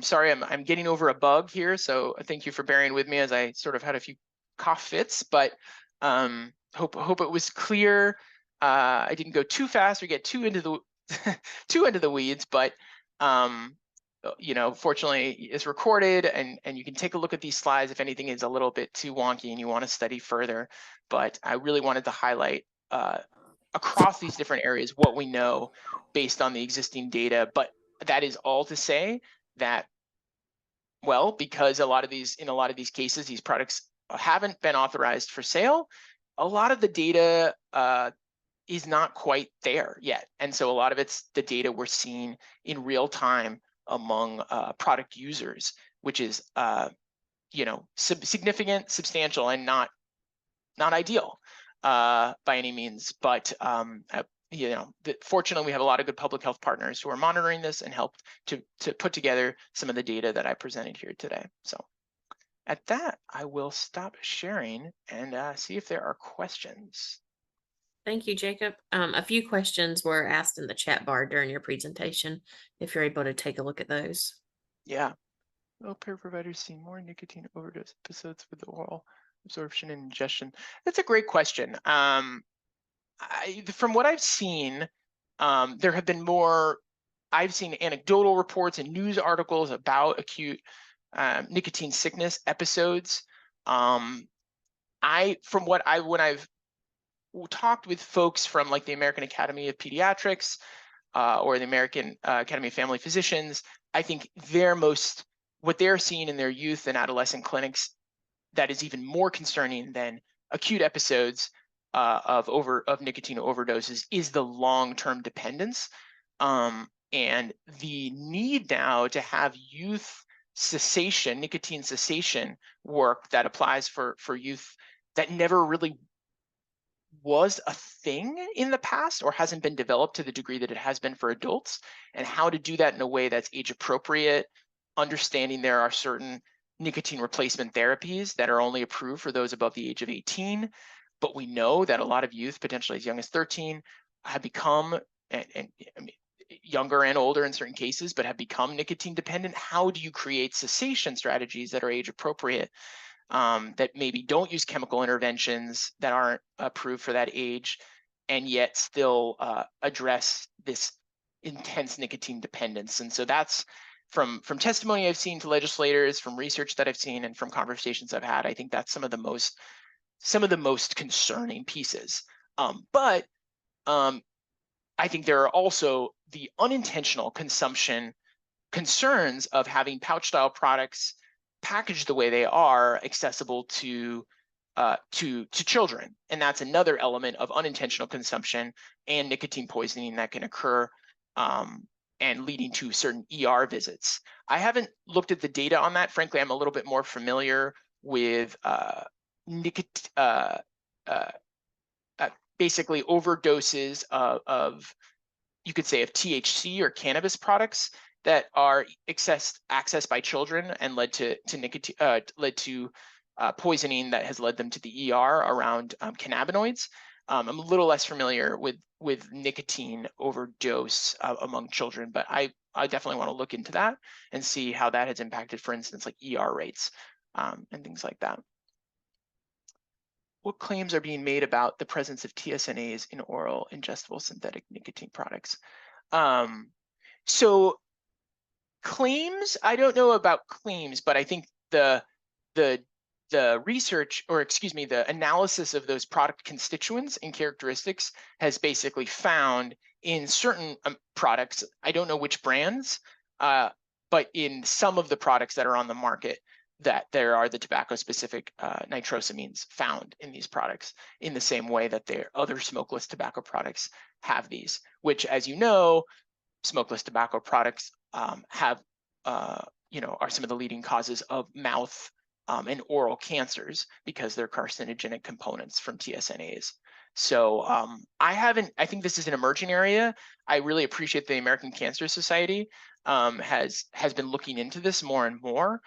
Sorry, I'm getting over a bug here, so thank you for bearing with me as I sort of had a few cough fits, but hope it was clear. I didn't go too fast or get too into the too into the weeds, but fortunately it's recorded, and you can take a look at these slides if anything is a little bit too wonky and you want to study further. But I really wanted to highlight across these different areas what we know based on the existing data. But that is all to say that, well, because in a lot of these cases, these products haven't been authorized for sale, a lot of the data is not quite there yet. And so a lot of it's the data we're seeing in real time among product users, which is significant, substantial, and not ideal by any means. But fortunately, we have a lot of good public health partners who are monitoring this and helped to put together some of the data that I presented here today. So at that, I will stop sharing and see if there are questions. Thank you, Jacob. A few questions were asked in the chat bar during your presentation, if you're able to take a look at those. Yeah. Will payer providers see more nicotine overdose episodes with the oral absorption and ingestion? That's a great question. From what I've seen, there have been more. I've seen anecdotal reports and news articles about acute nicotine sickness episodes. when I've talked with folks from like the American Academy of Pediatrics or the American Academy of Family Physicians, I think what they're seeing in their youth and adolescent clinics that is even more concerning than acute episodes of nicotine overdoses is the long-term dependence, and the need now to have youth cessation, nicotine cessation work that applies for youth that never really was a thing in the past or hasn't been developed to the degree that it has been for adults, and how to do that in a way that's age appropriate, understanding there are certain nicotine replacement therapies that are only approved for those above the age of 18. But we know that a lot of youth, potentially as young as 13, have become, and I mean, younger and older in certain cases, but have become nicotine dependent. How do you create cessation strategies that are age appropriate, that maybe don't use chemical interventions that aren't approved for that age, and yet still address this intense nicotine dependence? And so that's from testimony I've seen to legislators, from research that I've seen, and from conversations I've had. I think that's some of the most concerning pieces. But I think there are also the unintentional consumption concerns of having pouch style products packaged the way they are accessible to children, and that's another element of unintentional consumption and nicotine poisoning that can occur, and leading to certain ER visits. I haven't looked at the data on that. Frankly, I'm a little bit more familiar with basically overdoses of you could say of THC or cannabis products that are accessed by children and led to poisoning that has led them to the ER around cannabinoids. I'm a little less familiar with nicotine overdose among children, but I definitely want to look into that and see how that has impacted, for instance, like ER rates and things like that. What claims are being made about the presence of TSNAs in oral ingestible synthetic nicotine products? So claims, I don't know about claims, but I think the research, or excuse me, the analysis of those product constituents and characteristics has basically found in certain products, I don't know which brands, but in some of the products that are on the market, that there are the tobacco-specific nitrosamines found in these products, in the same way that their other smokeless tobacco products have these, which, as you know, smokeless tobacco products have, are some of the leading causes of mouth and oral cancers because they're carcinogenic components from TSNAs. So I think this is an emerging area. I really appreciate the American Cancer Society has been looking into this more and more.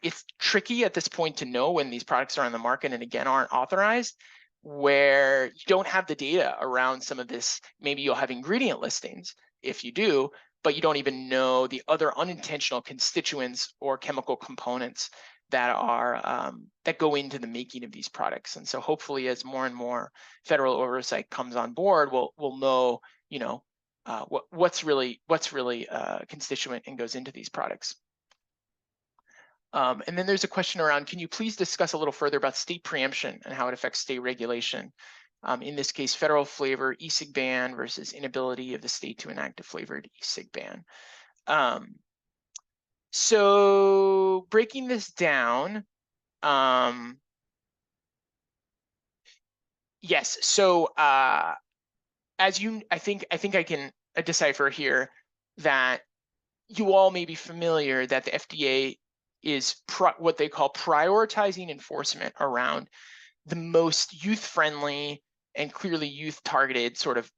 It's tricky at this point to know when these products are on the market and again aren't authorized, where you don't have the data around some of this. Maybe you'll have ingredient listings if you do, but you don't even know the other unintentional constituents or chemical components that are that go into the making of these products. And so hopefully, as more and more federal oversight comes on board, we'll know, what's really constituent and goes into these products. And then there's a question around, can you please discuss a little further about state preemption and how it affects state regulation? In this case, federal flavor e-cig ban versus inability of the state to enact a flavored e-cig ban. So breaking this down, yes. So as I think I can decipher here that you all may be familiar that the FDA is what they call prioritizing enforcement around the most youth-friendly and clearly youth-targeted sort of,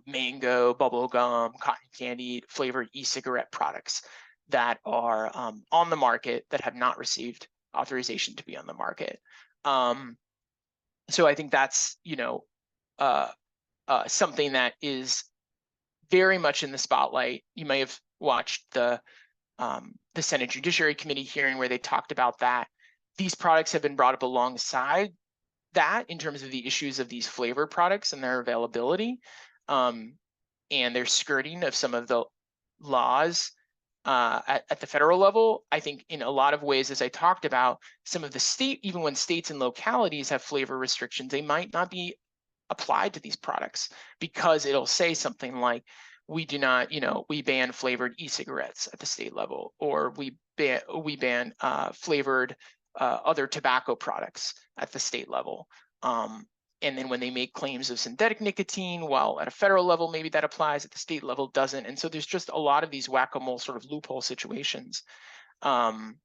mango, bubblegum, cotton candy flavored e-cigarette products that are on the market that have not received authorization to be on the market. So I think that's, something that is very much in the spotlight. You may have watched the Senate Judiciary Committee hearing where they talked about that. These products have been brought up alongside that in terms of the issues of these flavor products and their availability, and their skirting of some of the laws at the federal level. I think in a lot of ways, as I talked about, some of the state, even when states and localities have flavor restrictions, they might not be applied to these products because it'll say something like, we do not, we ban flavored e-cigarettes at the state level, or we ban flavored other tobacco products at the state level. And then when they make claims of synthetic nicotine, while at a federal level, maybe that applies, at the state level doesn't. And so there's just a lot of these whack-a-mole sort of loophole situations. And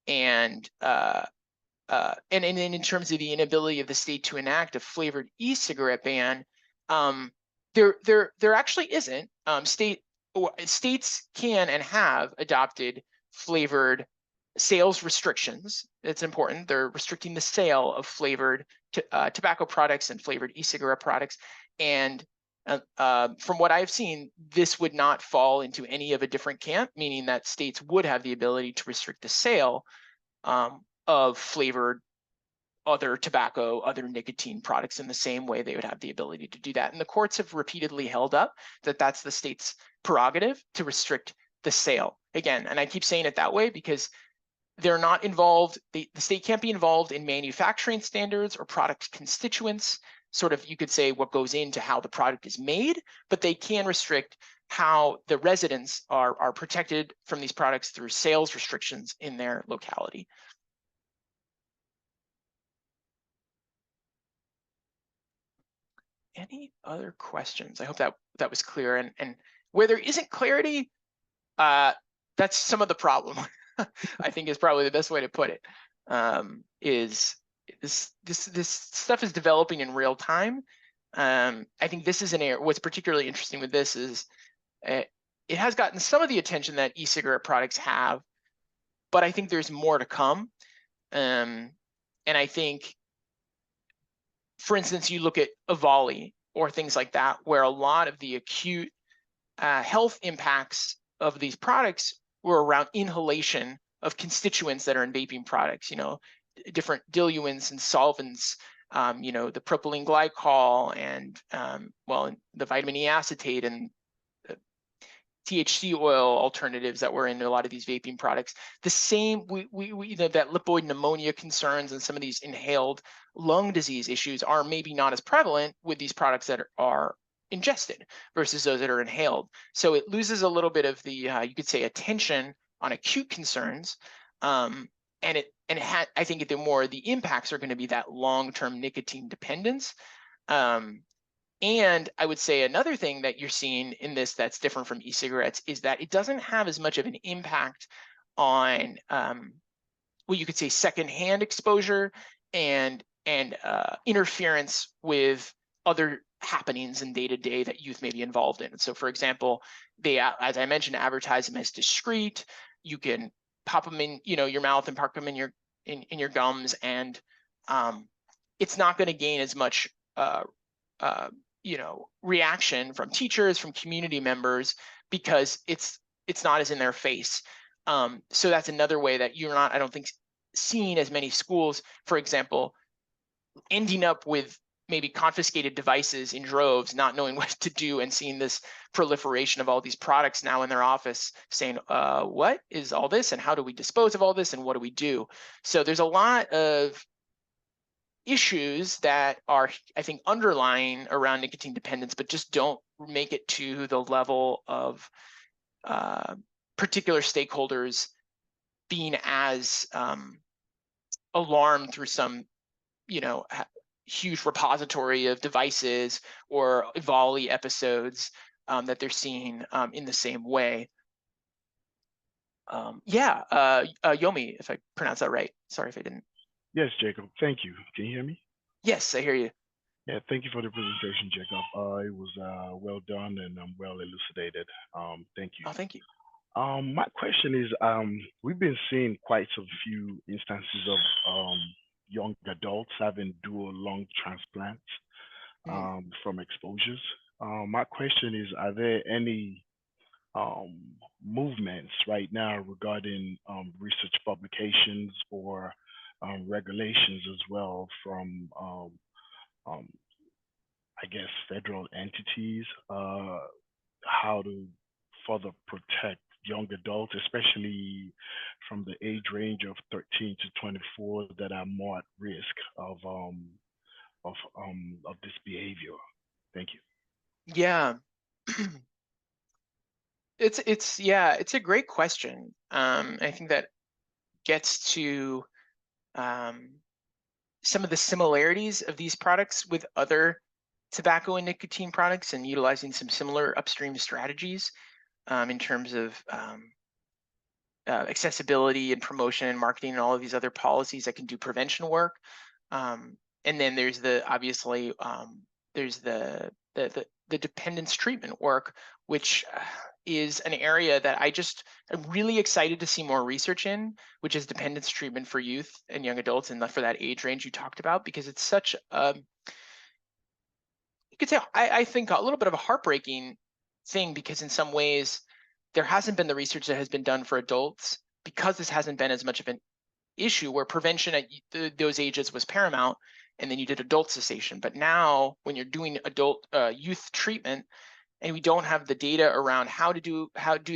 then in terms of the inability of the state to enact a flavored e-cigarette ban, there actually isn't. States can and have adopted flavored sales restrictions. It's important. They're restricting the sale of flavored tobacco products and flavored e-cigarette products. And from what I've seen, this would not fall into any of a different camp, meaning that states would have the ability to restrict the sale of flavored other tobacco, other nicotine products in the same way they would have the ability to do that. And the courts have repeatedly held up that that's the state's prerogative to restrict the sale. Again, and I keep saying it that way because they're not involved, the state can't be involved in manufacturing standards or product constituents, sort of, you could say, what goes into how the product is made, but they can restrict how the residents are protected from these products through sales restrictions in their locality. Any other questions? I hope that was clear. And where there isn't clarity, that's some of the problem. I think is probably the best way to put it. Is this stuff is developing in real time. I think this is an area. What's particularly interesting with this is it has gotten some of the attention that e-cigarette products have, but I think there's more to come. And I think, for instance, you look at EVALI or things like that, where a lot of the acute health impacts of these products were around inhalation of constituents that are in vaping products, different diluents and solvents, the propylene glycol and, the vitamin E acetate and THC oil alternatives that were in a lot of these vaping products. The same, that lipoid pneumonia concerns and some of these inhaled lung disease issues are maybe not as prevalent with these products that are ingested versus those that are inhaled. So it loses a little bit of the, you could say, attention on acute concerns. I think the impacts are going to be that long-term nicotine dependence. And I would say another thing that you're seeing in this that's different from e-cigarettes is that it doesn't have as much of an impact on what you could say secondhand exposure and interference with other happenings in day-to-day that youth may be involved in. And so, for example, they, as I mentioned, advertise them as discreet. You can pop them in, your mouth and park them in your gums, and it's not going to gain as much reaction from teachers, from community members, because it's not as in their face. So that's another way that you're not, I don't think, seeing as many schools, for example, ending up with maybe confiscated devices in droves, not knowing what to do, and seeing this proliferation of all these products now in their office saying, what is all this, and how do we dispose of all this, and what do we do? So there's a lot of issues that are, I think, underlying around nicotine dependence, but just don't make it to the level of particular stakeholders being as alarmed through some, huge repository of devices or EVALI episodes that they're seeing in the same way. Yomi, if I pronounce that right. Sorry if I didn't. Yes, Jacob. Thank you. Can you hear me? Yes, I hear you. Yeah, thank you for the presentation, Jacob. It was well done and well elucidated. Thank you. Oh, thank you. My question is, we've been seeing quite a few instances of young adults having dual lung transplants from exposures. My question is, are there any movements right now regarding research publications or regulations as well from, I guess, federal entities, how to further protect young adults, especially from the age range of 13 to 24, that are more at risk of this behavior? Thank you. Yeah. It's a great question. I think that gets to some of the similarities of these products with other tobacco and nicotine products, and utilizing some similar upstream strategies in terms of accessibility and promotion and marketing and all of these other policies that can do prevention work. And then there's obviously there's the dependence treatment work, which is an area that I'm really excited to see more research in, which is dependence treatment for youth and young adults, and for that age range you talked about, because it's such you could say, I think, a little bit of a heartbreaking thing, because in some ways there hasn't been the research that has been done for adults, because this hasn't been as much of an issue, where prevention at those ages was paramount, and then you did adult cessation. But now when you're doing adult youth treatment, and we don't have the data around how to do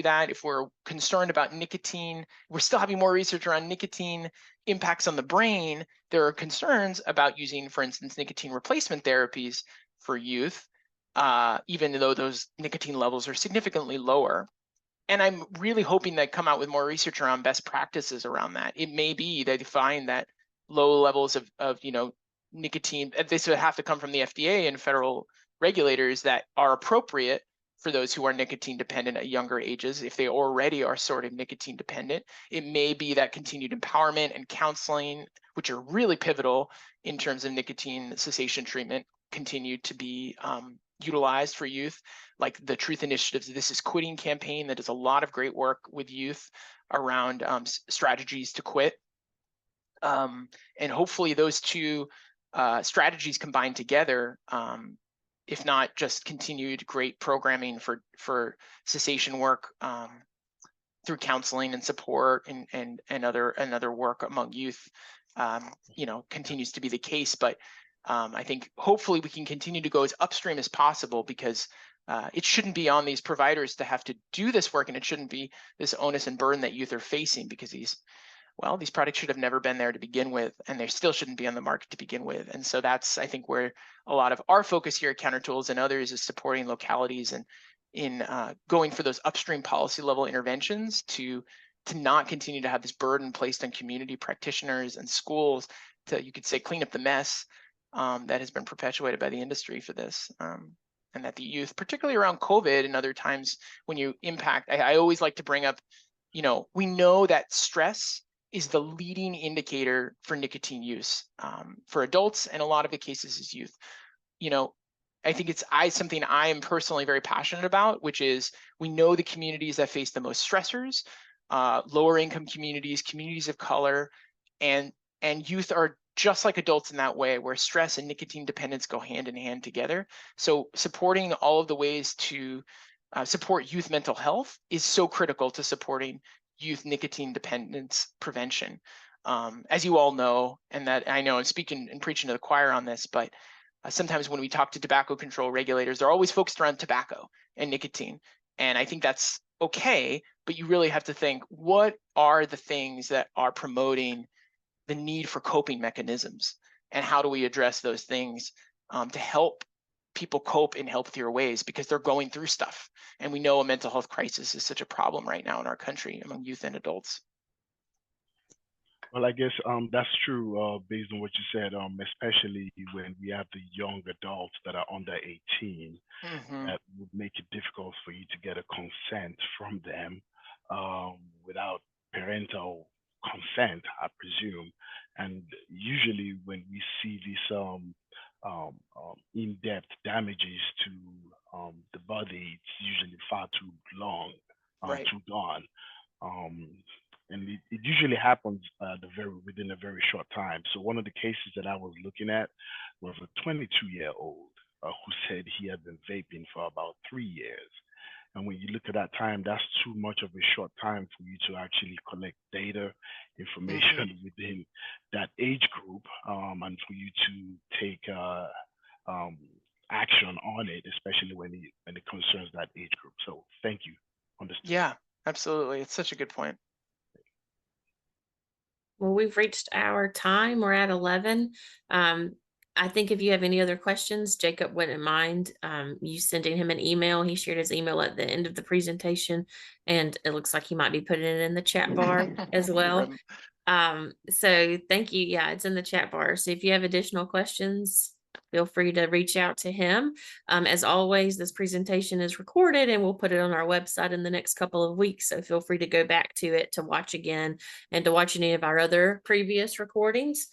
that, if we're concerned about nicotine, we're still having more research around nicotine impacts on the brain. There are concerns about using, for instance, nicotine replacement therapies for youth, even though those nicotine levels are significantly lower. And I'm really hoping they come out with more research around best practices around that. It may be they find that low levels of nicotine, this would have to come from the FDA and federal regulators, that are appropriate for those who are nicotine dependent at younger ages, if they already are sort of nicotine dependent. It may be that continued empowerment and counseling, which are really pivotal in terms of nicotine cessation treatment, continue to be utilized for youth, like the Truth Initiative's This Is Quitting campaign that does a lot of great work with youth around strategies to quit. And hopefully those two strategies combined together, if not just continued great programming for cessation work through counseling and support and other work among youth, continues to be the case. But I think hopefully we can continue to go as upstream as possible, because it shouldn't be on these providers to have to do this work, and it shouldn't be this onus and burden that youth are facing, because these products should have never been there to begin with, and they still shouldn't be on the market to begin with. And so that's, I think, where a lot of our focus here at Counter Tools and others is supporting localities and in going for those upstream policy level interventions to not continue to have this burden placed on community practitioners and schools to, you could say, clean up the mess that has been perpetuated by the industry for this. And that the youth, particularly around COVID and other times when you impact, I always like to bring up, we know that stress is the leading indicator for nicotine use for adults, and a lot of the cases is youth. I think it's something I am personally very passionate about, which is, we know the communities that face the most stressors, lower income communities, communities of color, and youth are just like adults in that way, where stress and nicotine dependence go hand in hand together. So supporting all of the ways to support youth mental health is so critical to supporting youth nicotine dependence prevention. As you all know, and that I know I'm speaking and preaching to the choir on this, but sometimes when we talk to tobacco control regulators, they're always focused around tobacco and nicotine. And I think that's okay, but you really have to think, what are the things that are promoting the need for coping mechanisms, and how do we address those things to help people cope in healthier ways, because they're going through stuff, and we know a mental health crisis is such a problem right now in our country among youth and adults. Well, I guess that's true based on what you said, especially when we have the young adults that are under 18. That would make it difficult for you to get a consent from them without parental consent, I presume. And usually when we see these in-depth damages to the body, it's usually far too long, Right. too gone. And it usually happens within a very short time. So one of the cases that I was looking at was a 22-year-old who said he had been vaping for about 3 years. And when you look at that time, that's too much of a short time for you to actually collect data, information within that age group, and for you to take action on it, especially when it concerns that age group. So thank you. Understood. Yeah, Absolutely. It's such a good point. Well, we've reached our time. We're at 11. I think if you have any other questions, Jacob wouldn't mind you sending him an email. He shared his email at the end of the presentation, and it looks like he might be putting it in the chat bar as well. So thank you. Yeah, it's in the chat bar. So if you have additional questions, feel free to reach out to him. As always, this presentation is recorded and we'll put it on our website in the next couple of weeks. So feel free to go back to it to watch again and to watch any of our other previous recordings.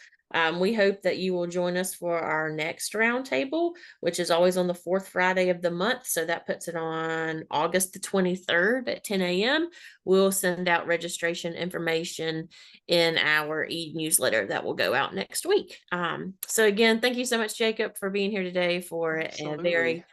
We hope that you will join us for our next roundtable, which is always on the fourth Friday of the month. So that puts it on August the 23rd at 10 a.m. We'll send out registration information in our e-newsletter that will go out next week. So again, thank you so much, Jacob, for being here today for a very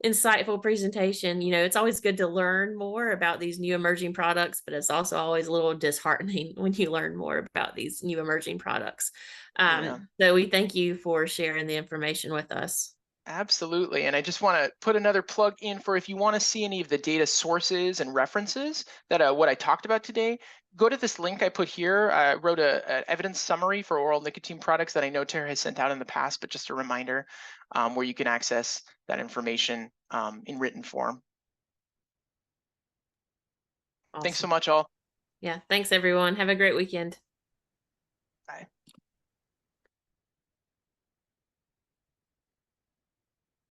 insightful presentation. You know, it's always good to learn more about these new emerging products, but it's also always a little disheartening when you learn more about these new emerging products. So we thank you for sharing the information with us. Absolutely. And I just want to put another plug in for if you want to see any of the data sources and references that what I talked about today, go to this link I put here. I wrote an evidence summary for oral nicotine products that I know Tara has sent out in the past, but just a reminder where you can access that information in written form. Awesome. Thanks so much, all. Yeah, thanks everyone. Have a great weekend.